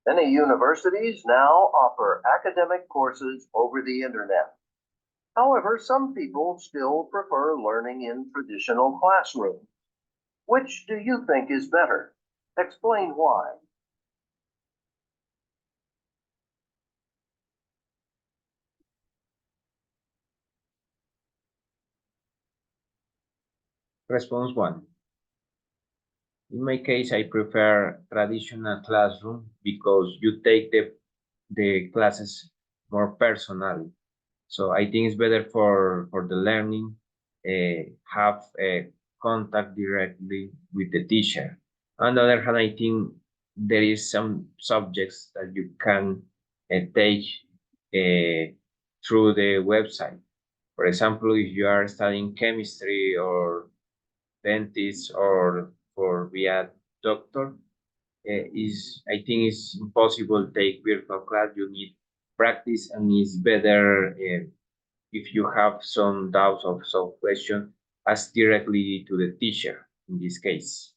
Many universities now offer academic courses over the internet. However, some people still prefer learning in traditional classrooms. Which do you think is better? Explain why. Response 1. In my case, I prefer traditional classroom because you take the classes more personally. So I think it's better for the learning, have a contact directly with the teacher. On the other hand, I think there is some subjects that you can take through the website. For example, if you are studying chemistry or dentist or for be a doctor, is I think it's impossible to take virtual class. You need practice, and it's better if you have some doubts or some question, ask directly to the teacher in this case.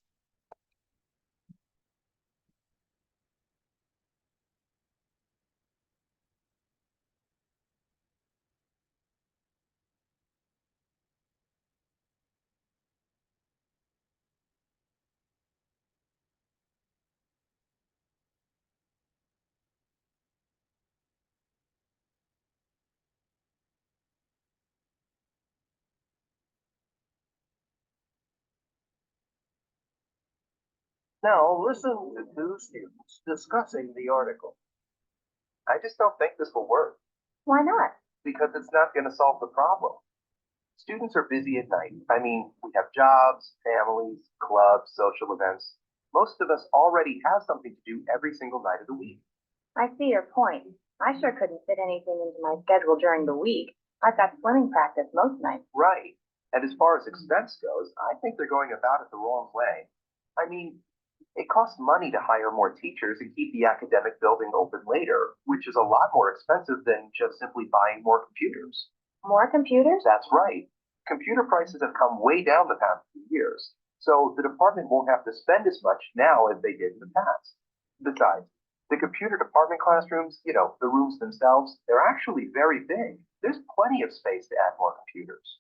Now listen to two students discussing the article. I just don't think this will work. Why not? Because it's not going to solve the problem. Students are busy at night. I mean, we have jobs, families, clubs, social events. Most of us already have something to do every single night of the week. I see your point. I sure couldn't fit anything into my schedule during the week. I've got swimming practice most nights. Right. And as far as expense goes, I think they're going about it the wrong way. I mean, it costs money to hire more teachers and keep the academic building open later, which is a lot more expensive than just simply buying more computers. More computers? That's right. Computer prices have come way down the past few years, so the department won't have to spend as much now as they did in the past. Besides, the computer department classrooms, the rooms themselves, they're actually very big. There's plenty of space to add more computers.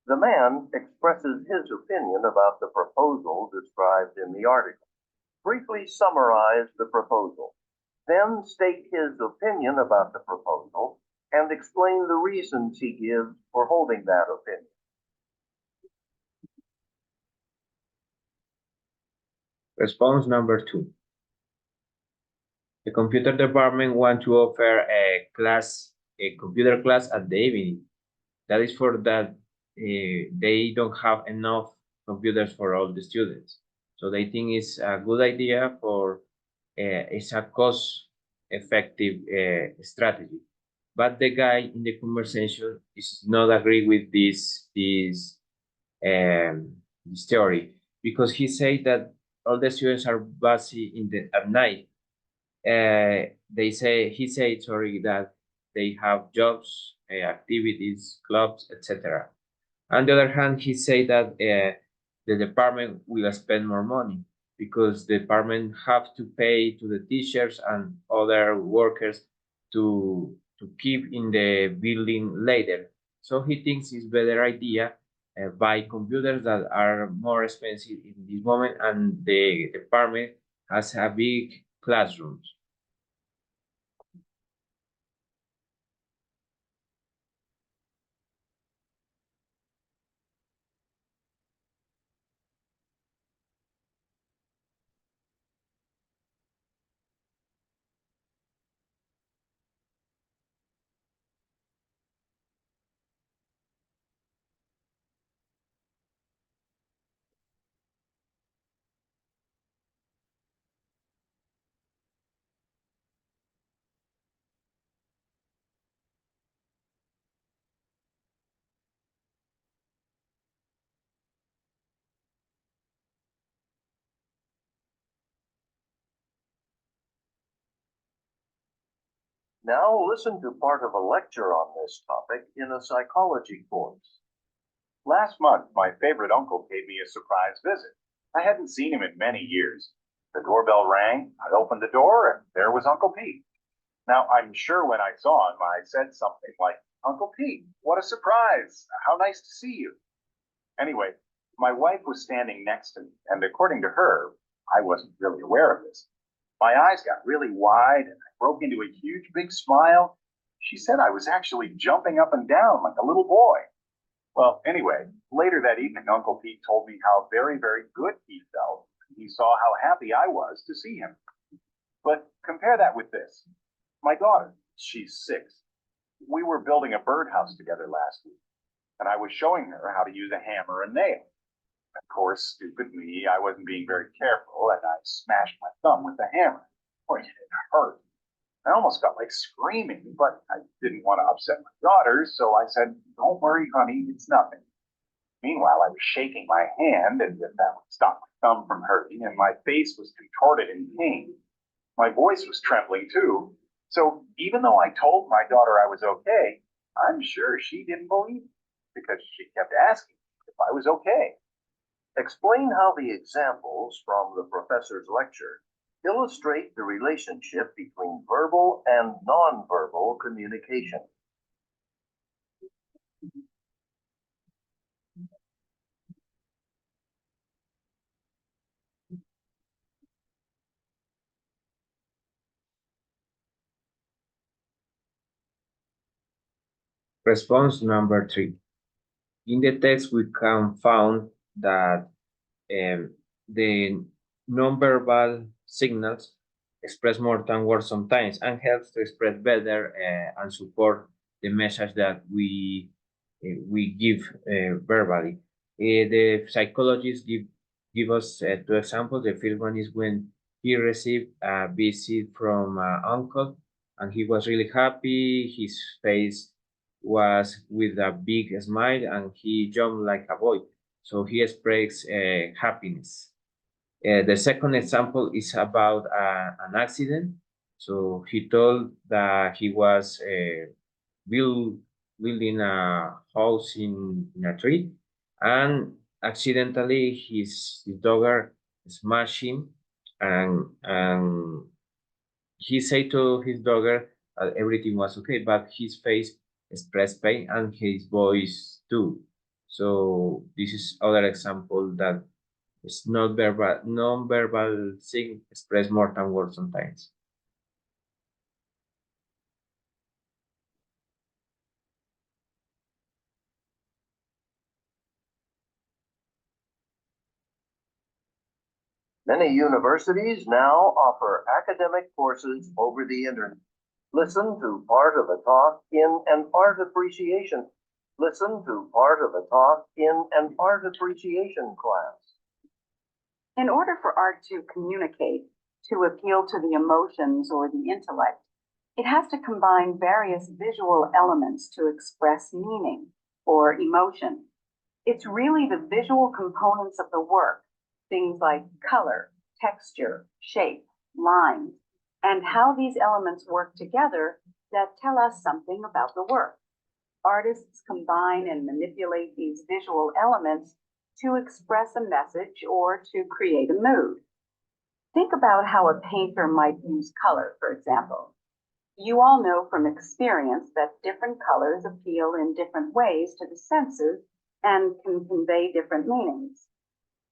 The man expresses his opinion about the proposal described in the article. Briefly summarize the proposal, then state his opinion about the proposal and explain the reasons he gives for holding that opinion. Response number 2. The computer department want to offer a computer class at the evening. That is for that they don't have enough computers for all the students. So they think it's a good idea it's a cost-effective strategy. But the guy in the conversation is not agree with this theory because he said that all the students are busy at night. He said sorry that they have jobs, activities, clubs, etc. On the other hand, he said that the department will spend more money because the department have to pay to the teachers and other workers to keep in the building later. So he thinks it's better idea buy computers that are more expensive in this moment, and the department has a big classrooms. Now listen to part of a lecture on this topic in a psychology course. Last month, my favorite uncle paid me a surprise visit. I hadn't seen him in many years. The doorbell rang, I opened the door, and there was Uncle Pete. Now, I'm sure when I saw him, I said something like, "Uncle Pete, what a surprise! How nice to see you." Anyway, my wife was standing next to me, and according to her, I wasn't really aware of this. My eyes got really wide, and I broke into a huge big smile. She said I was actually jumping up and down like a little boy. Well, anyway, later that evening, Uncle Pete told me how very, very good he felt. He saw how happy I was to see him. But compare that with this. My daughter, she's 6. We were building a birdhouse together last week, and I was showing her how to use a hammer and nail. Of course, stupid me, I wasn't being very careful, and I smashed my thumb with the hammer. Boy, it hurt. I almost got like screaming, but I didn't want to upset my daughter, so I said, "Don't worry, honey, it's nothing." Meanwhile, I was shaking my hand as if that would stop my thumb from hurting, and my face was contorted in pain. My voice was trembling too. So even though I told my daughter I was okay, I'm sure she didn't believe me because she kept asking if I was okay. Explain how the examples from the professor's lecture illustrate the relationship between verbal and nonverbal communication. Response number 3. In the text, we can find that the nonverbal signals express more than words sometimes and helps to express better and support the message that we give verbally. The psychologists give us 2 examples. The first one is when he received a visit from uncle and he was really happy. His face was with a big smile and he jumped like a boy. So he expressed happiness. The second example is about an accident. So he told that he was building a house in a tree, and accidentally his dogger smashed him, and he said to his dogger that everything was okay, but his face expressed pain and his voice too. So this is other example that it's not verbal, non-verbal thing express more than words sometimes. Many universities now offer academic courses over the internet. Listen to part of a talk in an art appreciation. Listen to part of a talk in an art appreciation class. In order for art to communicate, to appeal to the emotions or the intellect, it has to combine various visual elements to express meaning or emotion. It's really the visual components of the work, things like color, texture, shape, lines, and how these elements work together that tell us something about the work. Artists combine and manipulate these visual elements to express a message or to create a mood. Think about how a painter might use color, for example. You all know from experience that different colors appeal in different ways to the senses and can convey different meanings.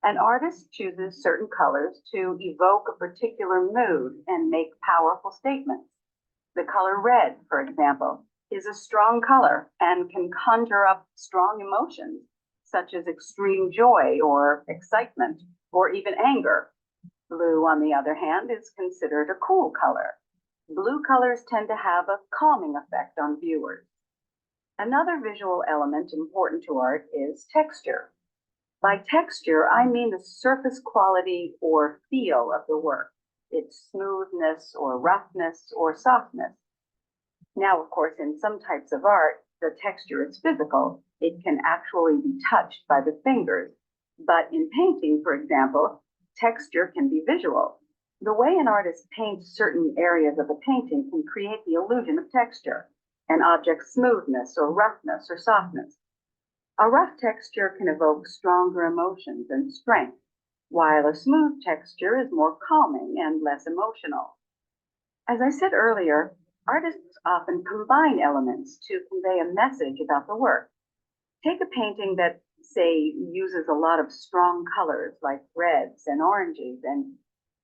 An artist chooses certain colors to evoke a particular mood and make powerful statements. The color red, for example, is a strong color and can conjure up strong emotions, such as extreme joy or excitement, or even anger. Blue, on the other hand, is considered a cool color. Blue colors tend to have a calming effect on viewers. Another visual element important to art is texture. By texture, I mean the surface quality or feel of the work, its smoothness or roughness or softness. Now, of course, in some types of art, the texture is physical. It can actually be touched by the fingers. But in painting, for example, texture can be visual. The way an artist paints certain areas of a painting can create the illusion of texture, an object's smoothness or roughness or softness. A rough texture can evoke stronger emotions and strength. while a smooth texture is more calming and less emotional. As I said earlier, artists often combine elements to convey a message about the work. Take a painting that, say, uses a lot of strong colors like reds and oranges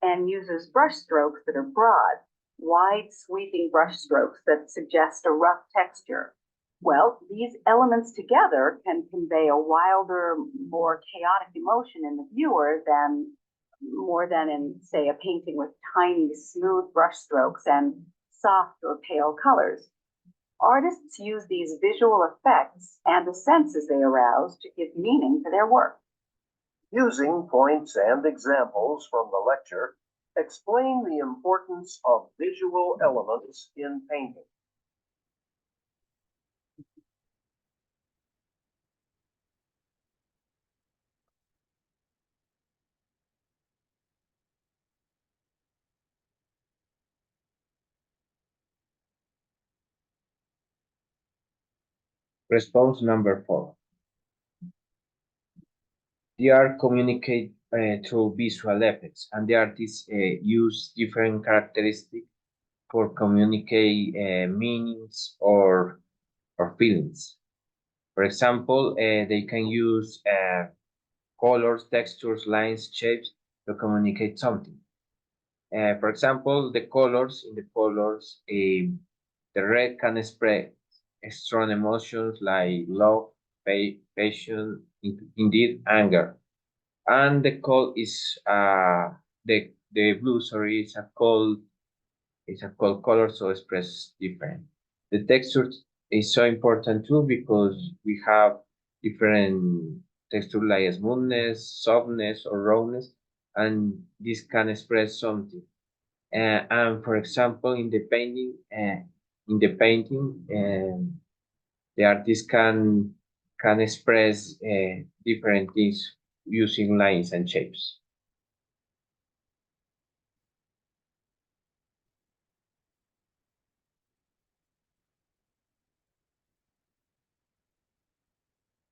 and uses brush strokes that are broad, wide sweeping brush strokes that suggest a rough texture. Well, these elements together can convey a wilder, more chaotic emotion in the viewer more than in, say, a painting with tiny, smooth brush strokes and soft or pale colors. Artists use these visual effects and the senses they arouse to give meaning to their work. Using points and examples from the lecture, explain the importance of visual elements in painting. Response number 4. The art communicate through visual effects, and the artists use different characteristics for communicate meanings or feelings. For example, they can use colors, textures, lines, shapes to communicate something. For example, in the colors, the red can express strong emotions like love, passion, indeed anger. And the cold is the blue, sorry, is a cold color, so express different. The texture is so important too because we have different texture like smoothness, softness, or rawness, and this can express something. And for example, in the painting, the artist can express different things using lines and shapes.